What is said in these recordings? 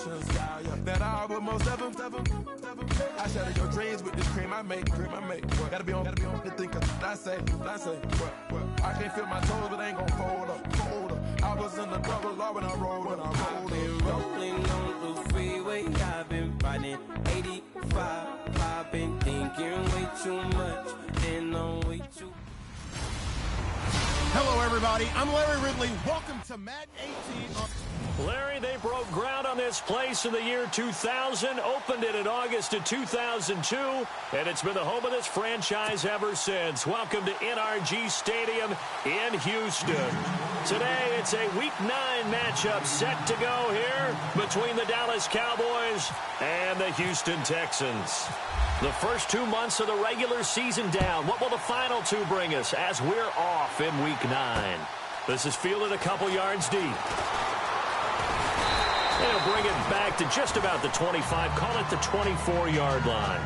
emotions, yeah. That I would most ever. I shatter your dreams with this cream I make. What? Gotta be on the think of what I say. What? I can't feel my toes, but ain't gon' fold up. I was in the double law when I rolled. I've been rolling on the freeway. I've been riding 85. I've been thinking way too much, and I'm way too. Hello, everybody. I'm Larry Ridley. Welcome to Madden 18. Larry, they broke ground on this place in the year 2000, opened it in August of 2002, and it's been the home of this franchise ever since. Welcome to NRG Stadium in Houston. Today, it's a Week 9 matchup set to go here between the Dallas Cowboys and the Houston Texans. The first 2 months of the regular season down. What will the final two bring us as we're off in Week 9? This is fielded a couple yards deep. They'll bring it back to just about the 25. Call it the 24-yard line.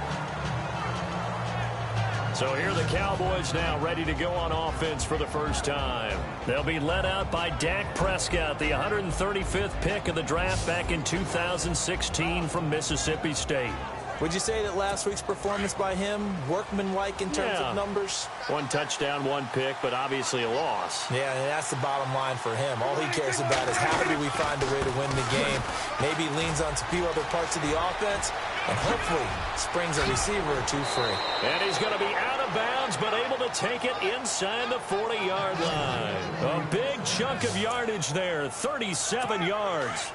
So here are the Cowboys now ready to go on offense for the first time. They'll be led out by Dak Prescott, the 135th pick of the draft back in 2016 from Mississippi State. Would you say that last week's performance by him, workmanlike in terms of numbers? 1 touchdown, 1 pick, but obviously a loss. Yeah, and that's the bottom line for him. All he cares about is how do we find a way to win the game. Maybe leans on a few other parts of the offense, and hopefully springs a receiver or two free. And he's going to be out of bounds, but able to take it inside the 40-yard line. A big chunk of yardage there, 37 yards.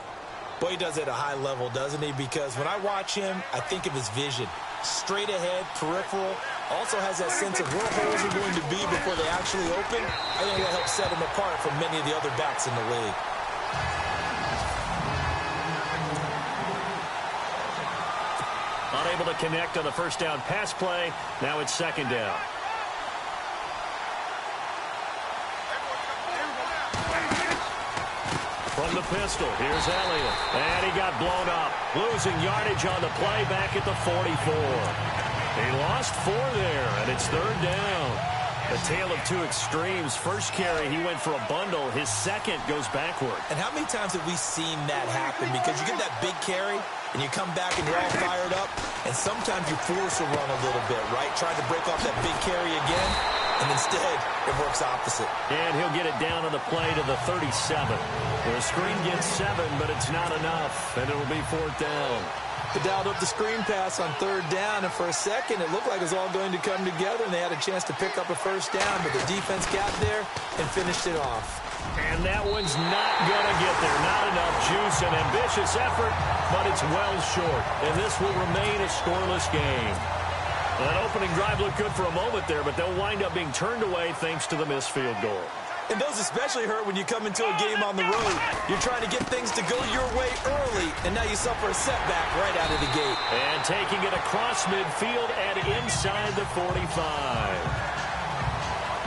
Boy, he does it at a high level, doesn't he? Because when I watch him, I think of his vision. Straight ahead, peripheral. Also has that sense of where holes are going to be before they actually open. I think that helps set him apart from many of the other backs in the league. Unable to connect on the first down pass play. Now it's second down. From the pistol, here's Elliott. And he got blown up. Losing yardage on the play back at the 44. He lost 4 there, and it's third down. A tale of two extremes. First carry, he went for a bundle. His second goes backward. And how many times have we seen that happen? Because you get that big carry, and you come back and you're all fired up, and sometimes you force a run a little bit, right? Trying to break off that big carry again, and instead it works opposite. And he'll get it down on the play to the 37. The screen gets 7, but it's not enough, and it'll be fourth down. They dialed up the screen pass on third down, and for a second it looked like it was all going to come together, and they had a chance to pick up a first down, but the defense got there and finished it off. And that one's not going to get there. Not enough juice, an ambitious effort, but it's well short. And this will remain a scoreless game. That opening drive looked good for a moment there, but they'll wind up being turned away thanks to the missed field goal. And those especially hurt when you come into a game on the road. You're trying to get things to go your way early, and now you suffer a setback right out of the gate. And taking it across midfield and inside the 45.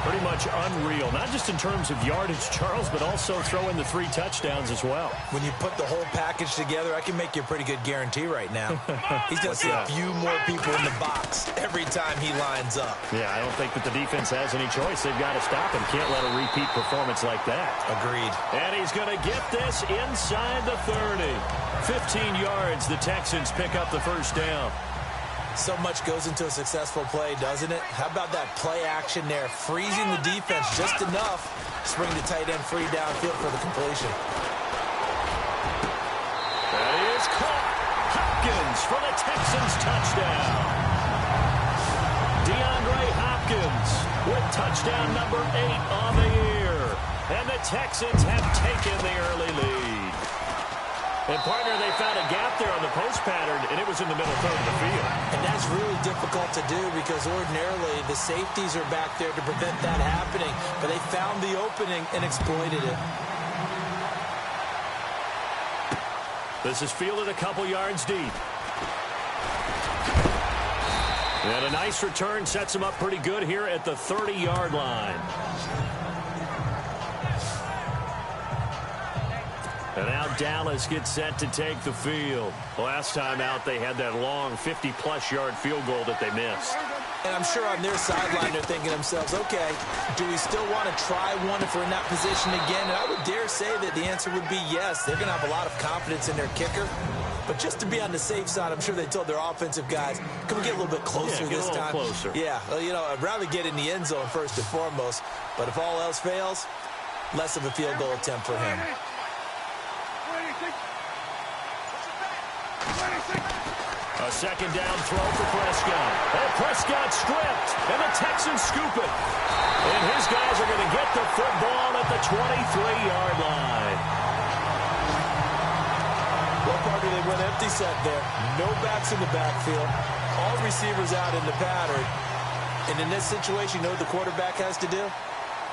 Pretty much unreal, not just in terms of yardage, Charles, but also throw in the 3 touchdowns as well. When you put the whole package together, I can make you a pretty good guarantee right now. He's going to see a few more people in the box every time he lines up. Yeah, I don't think that the defense has any choice. They've got to stop him. Can't let a repeat performance like that. Agreed. And he's going to get this inside the 30. 15 yards, the Texans pick up the first down. So much goes into a successful play, doesn't it? How about that play action there? Freezing the defense just enough to bring the tight end free downfield for the completion. That is caught. Hopkins for the Texans touchdown. DeAndre Hopkins with touchdown number 8 on the year. And the Texans have taken the early lead. And, partner, they found a gap there on the post pattern, and it was in the middle third of the field. And that's really difficult to do because ordinarily the safeties are back there to prevent that happening. But they found the opening and exploited it. This is fielded a couple yards deep. And a nice return sets him up pretty good here at the 30-yard line. And now Dallas gets set to take the field. Last time out, they had that long 50-plus yard field goal that they missed. And I'm sure on their sideline they're thinking to themselves, okay, do we still want to try one if we're in that position again? And I would dare say that the answer would be yes. They're going to have a lot of confidence in their kicker. But just to be on the safe side, I'm sure they told their offensive guys, can we get a little bit closer this time? Closer. Yeah, well, you know, I'd rather get in the end zone first and foremost. But if all else fails, less of a field goal attempt for him. A second down throw for Prescott. Oh, Prescott stripped, and the Texans scoop it. And his guys are going to get the football at the 23-yard line. Well, partner, they went empty set there. No backs in the backfield. All receivers out in the pattern. And in this situation, you know what the quarterback has to do?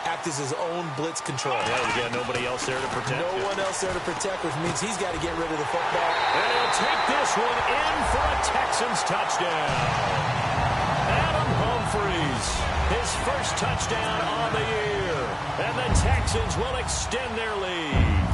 Act as his own blitz control. Yeah, we got nobody else there to protect. No one else there to protect, which means he's got to get rid of the football. And he'll take this one in for a Texans touchdown. Adam Humphries, his first touchdown on the year. And the Texans will extend their lead.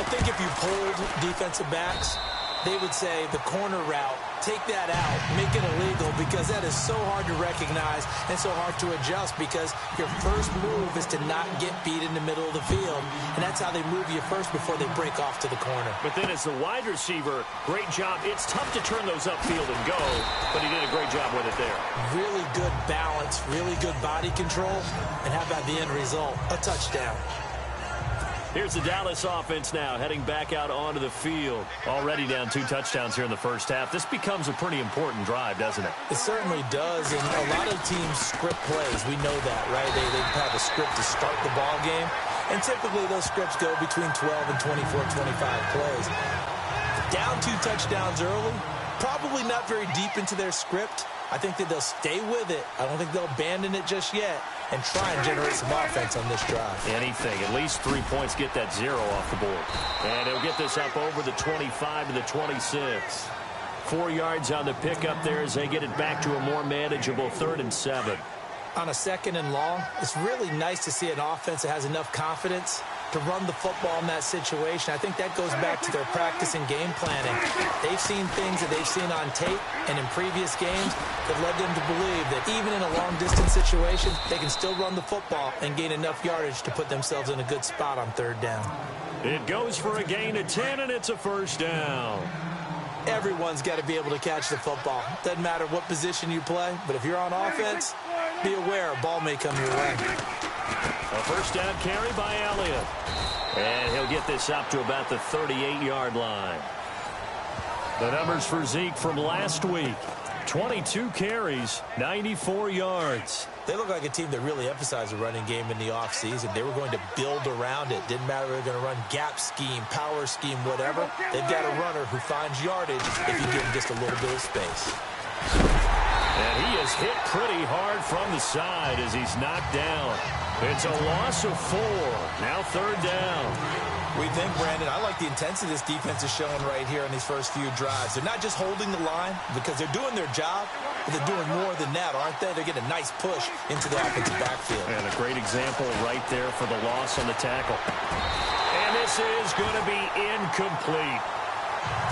I think if you polled defensive backs, they would say the corner route, take that out, make it illegal, because that is so hard to recognize and so hard to adjust, because your first move is to not get beat in the middle of the field, and that's how they move you first before they break off to the corner. But then as the wide receiver, great job. It's tough to turn those upfield and go, but he did a great job with it there. Really good balance, really good body control, and how about the end result? A touchdown. Here's the Dallas offense now, heading back out onto the field. Already down 2 touchdowns here in the first half. This becomes a pretty important drive, doesn't it? It certainly does, and a lot of teams script plays. We know that, right? They have a script to start the ball game, and typically those scripts go between 12 and 24, 25 plays. Down 2 touchdowns early, probably not very deep into their script. I think that they'll stay with it. I don't think they'll abandon it just yet and try and generate some offense on this drive. Anything. At least 3 points, get that 0 off the board. And he'll get this up over the 25 to the 26. 4 yards on the pickup there as they get it back to a more manageable 3rd and 7. On a 2nd and long, it's really nice to see an offense that has enough confidence to run the football in that situation. I think that goes back to their practice and game planning. They've seen things that they've seen on tape and in previous games that led them to believe that even in a long-distance situation, they can still run the football and gain enough yardage to put themselves in a good spot on 3rd down. It goes for a gain of 10, and it's a 1st down. Everyone's got to be able to catch the football. Doesn't matter what position you play, but if you're on offense, be aware a ball may come your way. A 1st down carry by Elliott. And he'll get this up to about the 38-yard line. The numbers for Zeke from last week. 22 carries, 94 yards. They look like a team that really emphasized the running game in the offseason. They were going to build around it. Didn't matter if they were going to run gap scheme, power scheme, whatever. They've got a runner who finds yardage if you give him just a little bit of space. And he is hit pretty hard from the side as he's knocked down. It's a loss of 4. Now 3rd down. We think, Brandon, I like the intensity this defense is showing right here in these first few drives. They're not just holding the line because they're doing their job, but they're doing more than that, aren't they? They're getting a nice push into the offensive backfield. And a great example right there for the loss on the tackle. And this is going to be incomplete.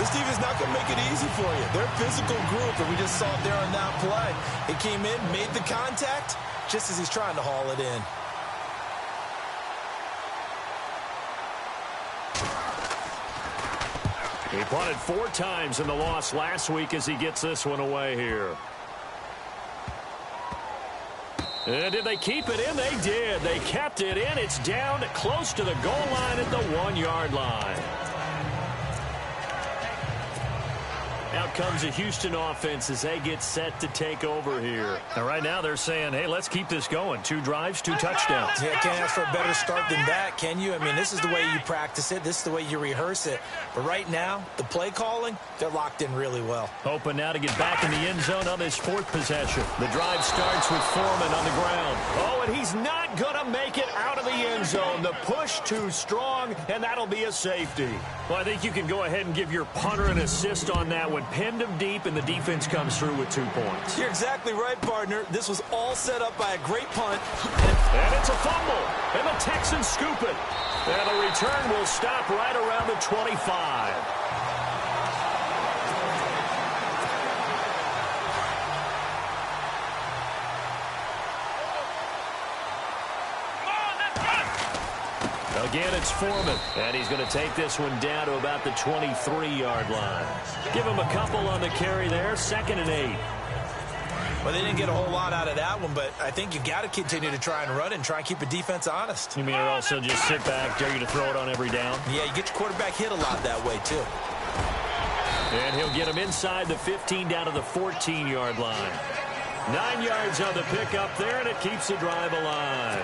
This team is not going to make it easy for you. They're a physical group, and we just saw it there on that play. It came in, made the contact, just as he's trying to haul it in. He punted 4 times in the loss last week as he gets this one away here. And did they keep it in? They did. They kept it in. It's down close to the goal line at the 1-yard line. Out comes the Houston offense as they get set to take over here. And right now they're saying, hey, let's keep this going. 2 drives, 2 touchdowns. Yeah, can't ask for a better start than that, can you? I mean, this is the way you practice it. This is the way you rehearse it. But right now, the play calling, they're locked in really well. Hoping now to get back in the end zone on this 4th possession. The drive starts with Foreman on the ground. Oh, and he's not going to make it out of the end zone. The push too strong, and that'll be a safety. Well, I think you can go ahead and give your punter an assist on that one. Pinned him deep, and the defense comes through with 2 points. You're exactly right, partner. This was all set up by a great punt. And it's a fumble, and the Texans scoop it. And the return will stop right around the 25. Again, it's Foreman, and he's going to take this one down to about the 23-yard line. Give him a couple on the carry there, 2nd and 8. Well, they didn't get a whole lot out of that one, but I think you got to continue to try and run and try and keep a defense honest. You mean or also just sit back, dare you to throw it on every down? Yeah, you get your quarterback hit a lot that way, too. And he'll get him inside the 15 down to the 14-yard line. 9 yards on the pickup there, and it keeps the drive alive.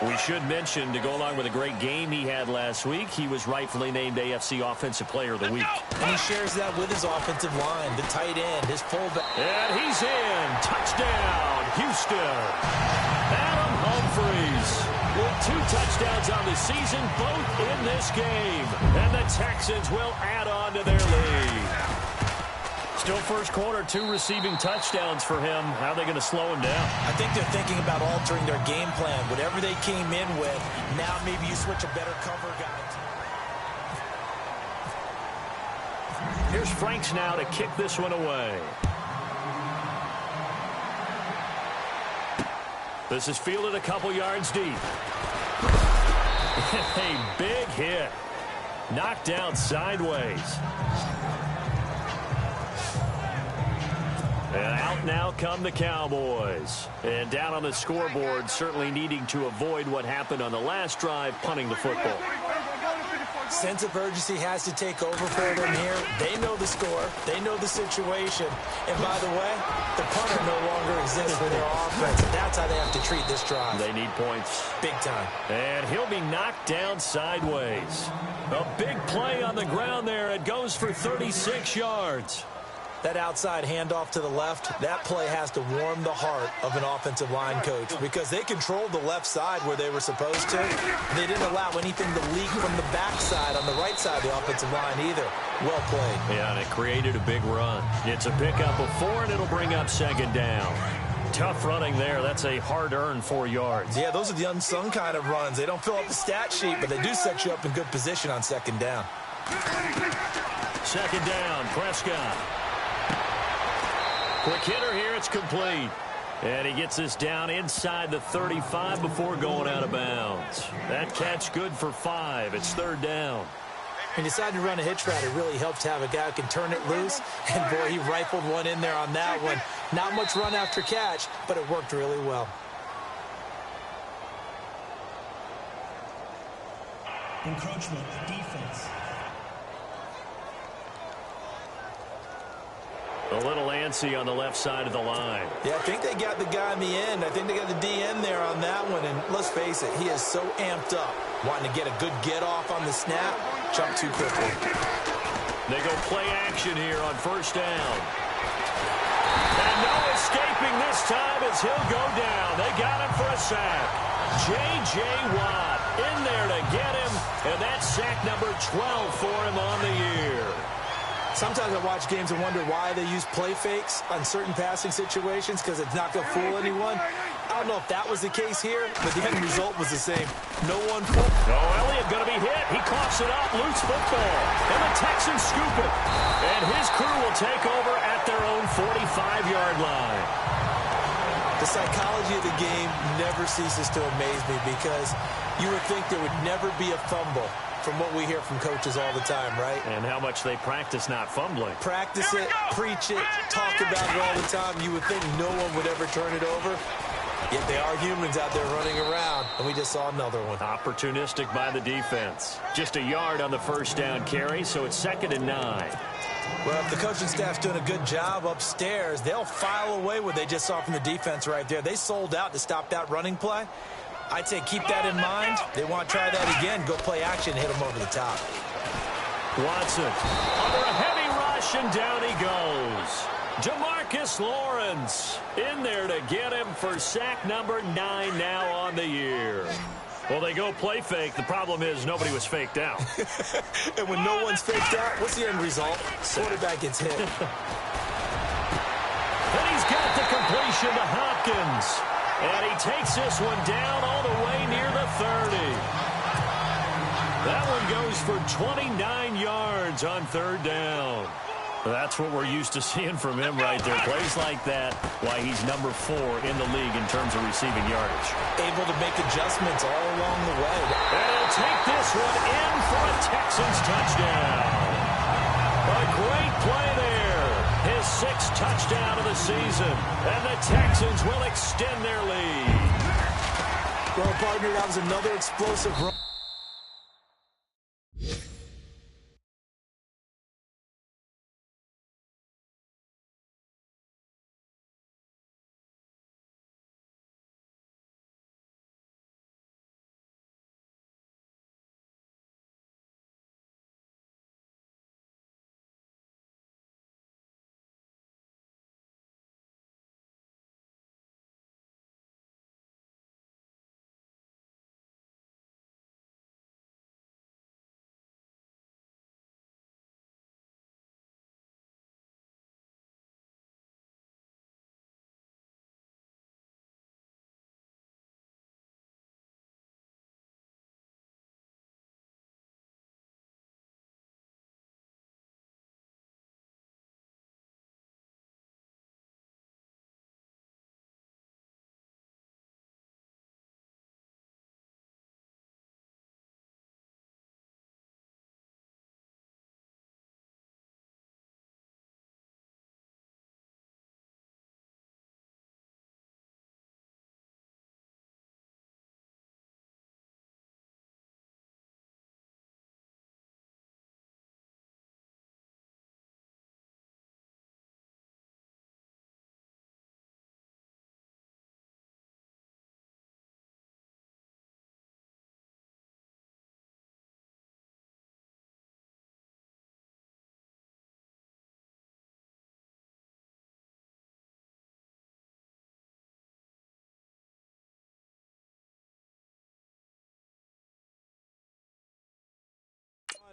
We should mention, to go along with a great game he had last week, he was rightfully named AFC Offensive Player of the Week. And he shares that with his offensive line, the tight end, his fullback. And he's in. Touchdown, Houston. Adam Humphries with 2 touchdowns on the season, both in this game. And the Texans will add on to their lead. Still first quarter, 2 receiving touchdowns for him. How are they going to slow him down? I think they're thinking about altering their game plan. Whatever they came in with, now maybe you switch a better cover guy. Here's Franks now to kick this one away. This is fielded a couple yards deep. A big hit. Knocked down sideways. And out now come the Cowboys. And down on the scoreboard, certainly needing to avoid what happened on the last drive, punting the football. Sense of urgency has to take over for them here. They know the score. They know the situation. And by the way, the punter no longer exists for their offense. That's how they have to treat this drive. They need points. Big time. And he'll be knocked down sideways. A big play on the ground there. It goes for 36 yards. That outside handoff to the left, that play has to warm the heart of an offensive line coach because they controlled the left side where they were supposed to. They didn't allow anything to leak from the backside on the right side of the offensive line either. Well played. Yeah, and it created a big run. It's a pickup of 4, and it'll bring up 2nd down. Tough running there. That's a hard-earned 4 yards. Yeah, those are the unsung kind of runs. They don't fill up the stat sheet, but they do set you up in good position on 2nd down. 2nd down, Prescott. Quick hitter here, it's complete. And he gets this down inside the 35 before going out of bounds. That catch good for 5. It's 3rd down. When you decide to run a hitch route, it really helps to have a guy who can turn it loose. And, boy, he rifled one in there on that one. Not much run after catch, but it worked really well. Encroachment, defense. A little antsy on the left side of the line. Yeah, I think they got the guy in the end. I think they got the DN there on that one. And let's face it, he is so amped up, wanting to get a good get-off on the snap, jump too quickly. They go play action here on 1st down. And no escaping this time as he'll go down. They got him for a sack. J.J. Watt in there to get him. And that's sack number 12 for him on the year. Sometimes I watch games and wonder why they use play fakes on certain passing situations because it's not going to fool anyone. I don't know if that was the case here, but the end result was the same. No one fooled. Oh, Elliott going to be hit. He coughs it up. Loose football. And the Texans scoop it. And his crew will take over at their own 45-yard line. The psychology of the game never ceases to amaze me because you would think there would never be a fumble from what we hear from coaches all the time, right? And how much they practice not fumbling. Practice it, preach it, talk about it all the time. You would think no one would ever turn it over. Yet they are humans out there running around, and we just saw another one. Opportunistic by the defense. Just a yard on the 1st down carry, so it's 2nd and 9. Well, if the coaching staff's doing a good job upstairs, they'll file away what they just saw from the defense right there. They sold out to stop that running play. I'd say keep that in mind. They want to try that again. Go play action and hit them over the top. Watson under a heavy rush, and down he goes. Jamarcus Lawrence in there to get him for sack number 9 now on the year. Well, they go play fake. The problem is nobody was faked out. And when no one's faked out, what's the end result? Quarterback gets hit. And he's got the completion to Hopkins. And he takes this one down all the way near the 30. That one goes for 29 yards on 3rd down. That's what we're used to seeing from him right there. Plays like that, why he's number 4 in the league in terms of receiving yardage. Able to make adjustments all along the way. And he'll take this one in for a Texans touchdown. A great play there. His 6th touchdown of the season. And the Texans will extend their lead. Well, partner, that was another explosive run.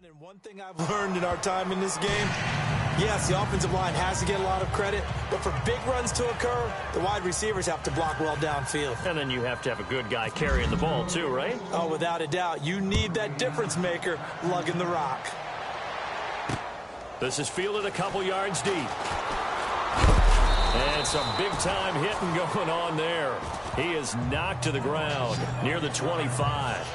And one thing I've learned in our time in this game, yes, the offensive line has to get a lot of credit, but for big runs to occur, the wide receivers have to block well downfield. And then you have to have a good guy carrying the ball too, right? Oh, without a doubt. You need that difference maker lugging the rock. This is fielded a couple yards deep. And some big-time hitting going on there. He is knocked to the ground near the 25.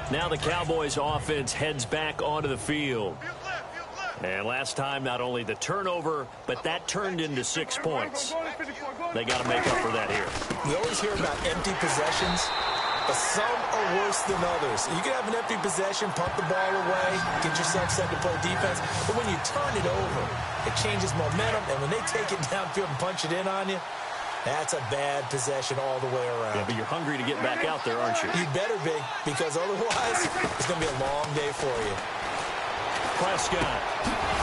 Now the Cowboys offense heads back onto the field. And last time, not only the turnover, but that turned into 6 points. They got to make up for that here. We always hear about empty possessions, but some are worse than others. You can have an empty possession, pump the ball away, get yourself set to play defense, but when you turn it over, it changes momentum, and when they take it downfield and punch it in on you, that's a bad possession all the way around. Yeah, but you're hungry to get back out there, aren't you? You better be, because otherwise it's going to be a long day for you. Prescott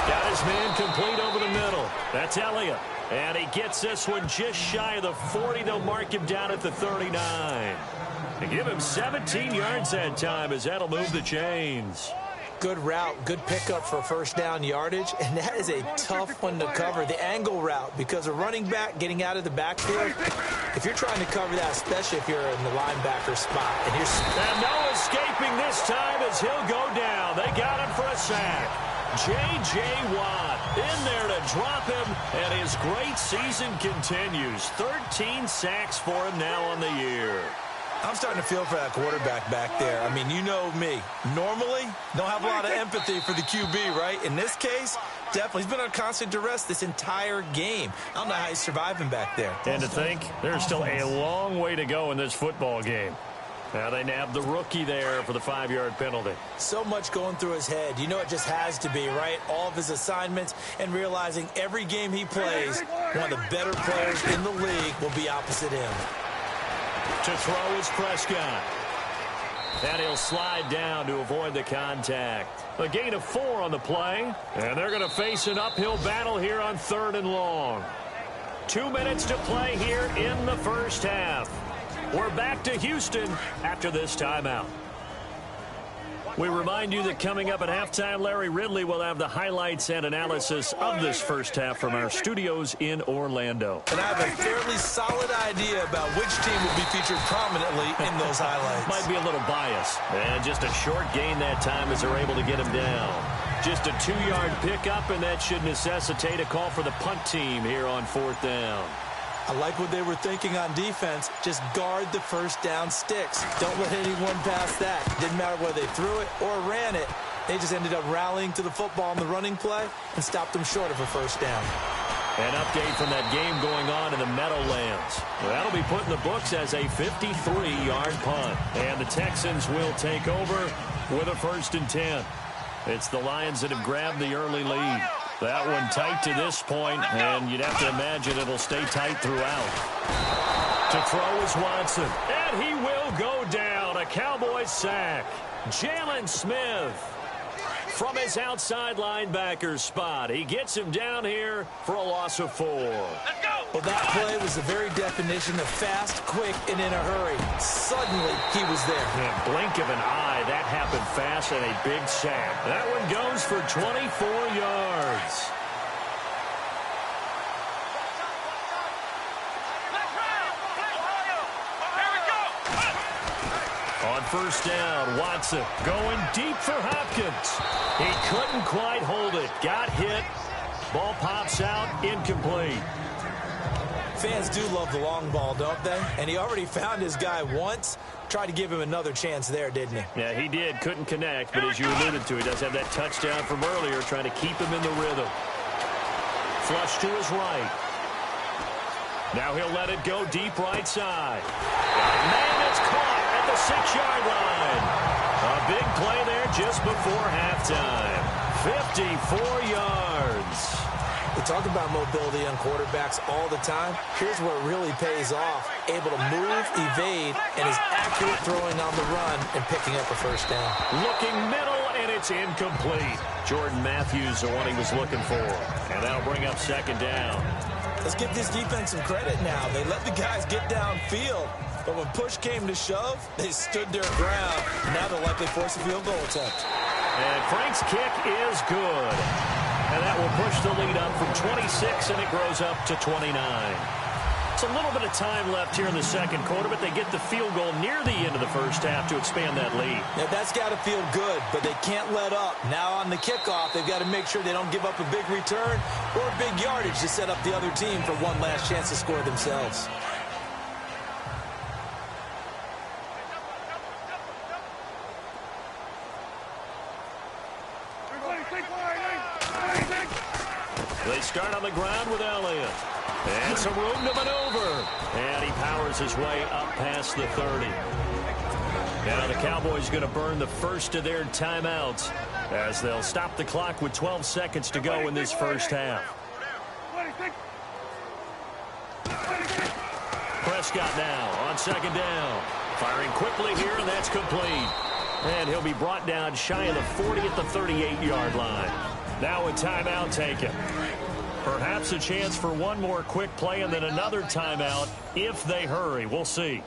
got his man complete over the middle. That's Elliott. And he gets this one just shy of the 40. They'll mark him down at the 39. And give him 17 yards that time as that'll move the chains. Good route, good pickup for first down yardage, and that is a tough one to cover, the angle route, because a running back getting out of the backfield, if you're trying to cover that, especially if you're in the linebacker spot. And no escaping this time as he'll go down. They got him for a sack. J.J. Watt in there to drop him, and his great season continues. 13 sacks for him now on the year. I'm starting to feel for that quarterback back there. I mean, you know me. Normally, don't have a lot of empathy for the QB, right? In this case, definitely. He's been on constant duress this entire game. I don't know how he's surviving back there. And to think, there's still a long way to go in this football game. Now they nabbed the rookie there for the 5-yard penalty. So much going through his head. You know it just has to be, right? All of his assignments and realizing every game he plays, one of the better players in the league will be opposite him. To throw is Prescott. And he'll slide down to avoid the contact. A gain of 4 on the play. And they're going to face an uphill battle here on 3rd and long. 2 minutes to play here in the first half. We're back to Houston after this timeout. We remind you that coming up at halftime, Larry Ridley will have the highlights and analysis of this first half from our studios in Orlando. And I have a fairly solid idea about which team will be featured prominently in those highlights. Might be a little biased. And just a short gain that time as they're able to get him down. Just a 2-yard pickup, and that should necessitate a call for the punt team here on 4th down. I like what they were thinking on defense. Just guard the first down sticks. Don't let anyone pass that. Didn't matter whether they threw it or ran it. They just ended up rallying to the football on the running play and stopped them short of a first down. An update from that game going on in the Meadowlands. Well, that'll be put in the books as a 53-yard punt. And the Texans will take over with a 1st and 10. It's the Lions that have grabbed the early lead. That one tight to this point, and you'd have to imagine it'll stay tight throughout. To throw is Watson, and he will go down. A Cowboys sack. Jalen Smith from his outside linebacker spot. He gets him down here for a loss of 4. Well, that play was the very definition of fast, quick, and in a hurry. Suddenly, he was there. Yeah, blink of an eye, that happened fast, and a big sack. That one goes for 24 yards. On 1st down, Watson going deep for Hopkins. He couldn't quite hold it. Got hit. Ball pops out, incomplete. Fans do love the long ball, don't they? And he already found his guy once. Tried to give him another chance there, didn't he? Yeah, he did. Couldn't connect, but as you alluded to, he does have that touchdown from earlier, trying to keep him in the rhythm. Flush to his right. Now he'll let it go deep right side. Man, it's caught at the 6-yard line. A big play there just before halftime. 54 yards. We talk about mobility on quarterbacks all the time. Here's where it really pays off. Able to move, evade, and is accurate throwing on the run and picking up a first down. Looking middle, and it's incomplete. Jordan Matthews, the one he was looking for. And that'll bring up 2nd down. Let's give this defense some credit now. They let the guys get downfield. But when push came to shove, they stood their ground. Now they'll likely force a field goal attempt. And Frank's kick is good. And that will push the lead up from 26, and it grows up to 29. It's a little bit of time left here in the 2nd quarter, but they get the field goal near the end of the 1st half to expand that lead. Now, that's got to feel good, but they can't let up. Now on the kickoff, they've got to make sure they don't give up a big return or big yardage to set up the other team for one last chance to score themselves. They start on the ground with Elliott. And some room to maneuver. And he powers his way up past the 30. Now the Cowboys going to burn the first of their timeouts as they'll stop the clock with 12 seconds to go in this 1st half. Prescott now on 2nd down. Firing quickly here, and that's complete. And he'll be brought down shy of the 40 at the 38-yard line. Now a timeout taken. Perhaps a chance for one more quick play and then another timeout if they hurry. We'll see.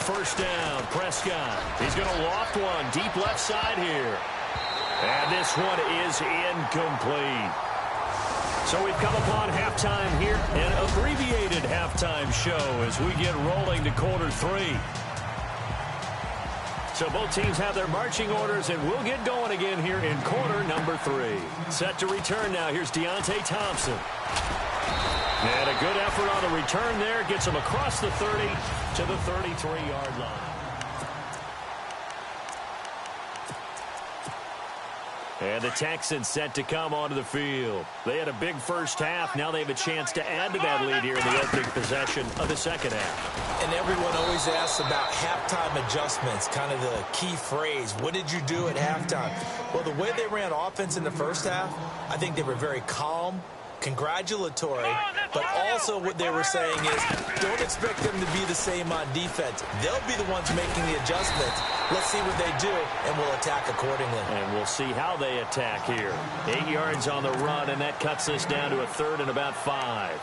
First down, Prescott. He's going to loft one deep left side here. And this one is incomplete. So we've come upon halftime here, an abbreviated halftime show as we get rolling to quarter 3. So both teams have their marching orders, and we'll get going again here in quarter number 3. Set to return now. Here's Deontay Thompson. And a good effort on the return there. Gets him across the 30 to the 33-yard line. And the Texans set to come onto the field. They had a big first half. Now they have a chance to add to that lead here in the opening possession of the 2nd half. And everyone always asks about halftime adjustments, kind of the key phrase. What did you do at halftime? Well, the way they ran offense in the first half, I think they were very calm, congratulatory, but also what they were saying is don't expect them to be the same on defense. They'll be the ones making the adjustments. Let's see what they do, and we'll attack accordingly. And we'll see how they attack here. 8 yards on the run, and that cuts this down to a 3rd and about 5.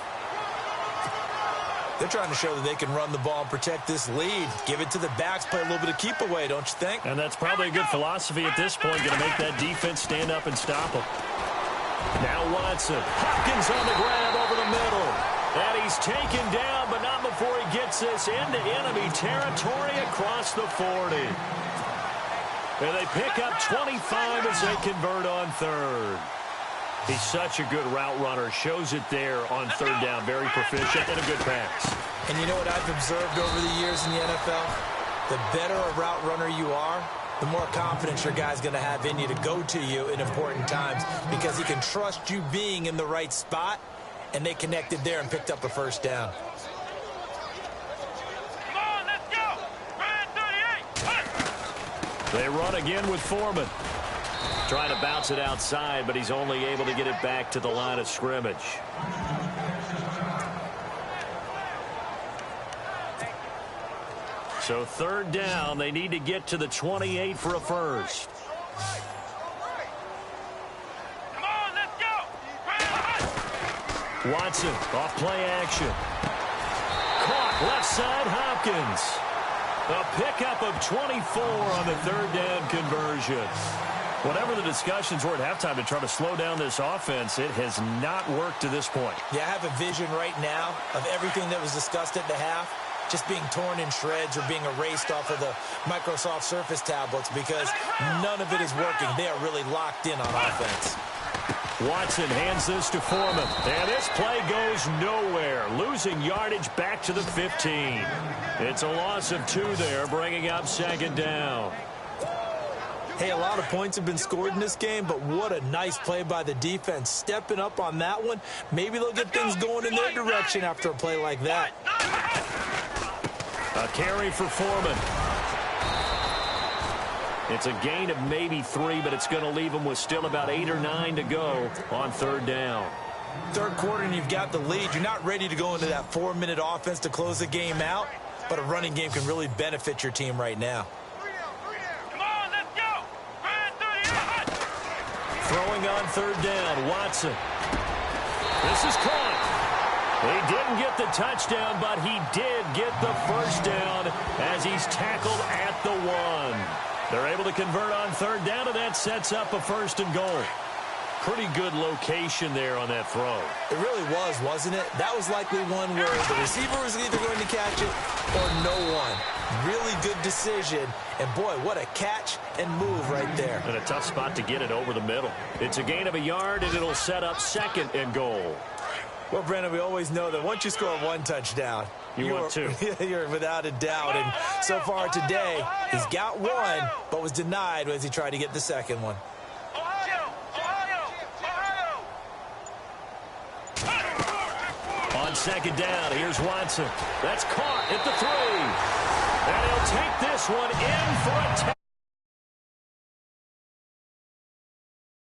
They're trying to show that they can run the ball and protect this lead. Give it to the backs, play a little bit of keep away, don't you think? And that's probably a good philosophy at this point, going to make that defense stand up and stop them. Now Watson. Hopkins on the grab over the middle. And he's taken down, but not before he gets this into enemy territory across the 40. And they pick up 25 as they convert on third. He's such a good route runner. Shows it there on third down. Very proficient and a good pass. And you know what I've observed over the years in the NFL? The better a route runner you are, the more confidence your guy's going to have in you to go to you in important times because he can trust you being in the right spot, and they connected there and picked up a first down. Come on, let's go! Ryan 38! They run again with Foreman. Trying to bounce it outside, but he's only able to get it back to the line of scrimmage. So third down, they need to get to the 28 for a first. Come on, let's go! Watson, off play action. Caught left side, Hopkins. A pickup of 24 on the third down conversion. Whatever the discussions were at halftime to try to slow down this offense, it has not worked to this point. Yeah, I have a vision right now of everything that was discussed at the half just being torn in shreds or being erased off of the Microsoft Surface tablets because none of it is working. They are really locked in on offense. Watson hands this to Foreman, and this play goes nowhere. Losing yardage back to the 15. It's a loss of 2 there, bringing up second down. Hey, a lot of points have been scored in this game, but what a nice play by the defense. Stepping up on that one. Maybe they'll get things going in their direction after a play like that. A carry for Foreman. It's a gain of maybe 3, but it's going to leave them with still about 8 or 9 to go on third down. Third quarter and you've got the lead. You're not ready to go into that 4-minute offense to close the game out, but a running game can really benefit your team right now. Come on, let's go! Ryan 38! Throwing on third down, Watson. This is caught. He didn't get the touchdown, but he did get the first down as he's tackled at the 1. They're able to convert on third down, and that sets up a first and goal. Pretty good location there on that throw. It really was, wasn't it? That was likely one where the receiver was either going to catch it or no one. Really good decision. And, boy, what a catch and move right there. And a tough spot to get it over the middle. It's a gain of a yard, and it'll set up second and goal. Well, Brandon, we always know that once you score 1 touchdown, you want 2. You're without a doubt. And so far today, he's got 1, but was denied as he tried to get the second one. On second down, here's Watson. That's caught at the 3. And he'll take this one in for a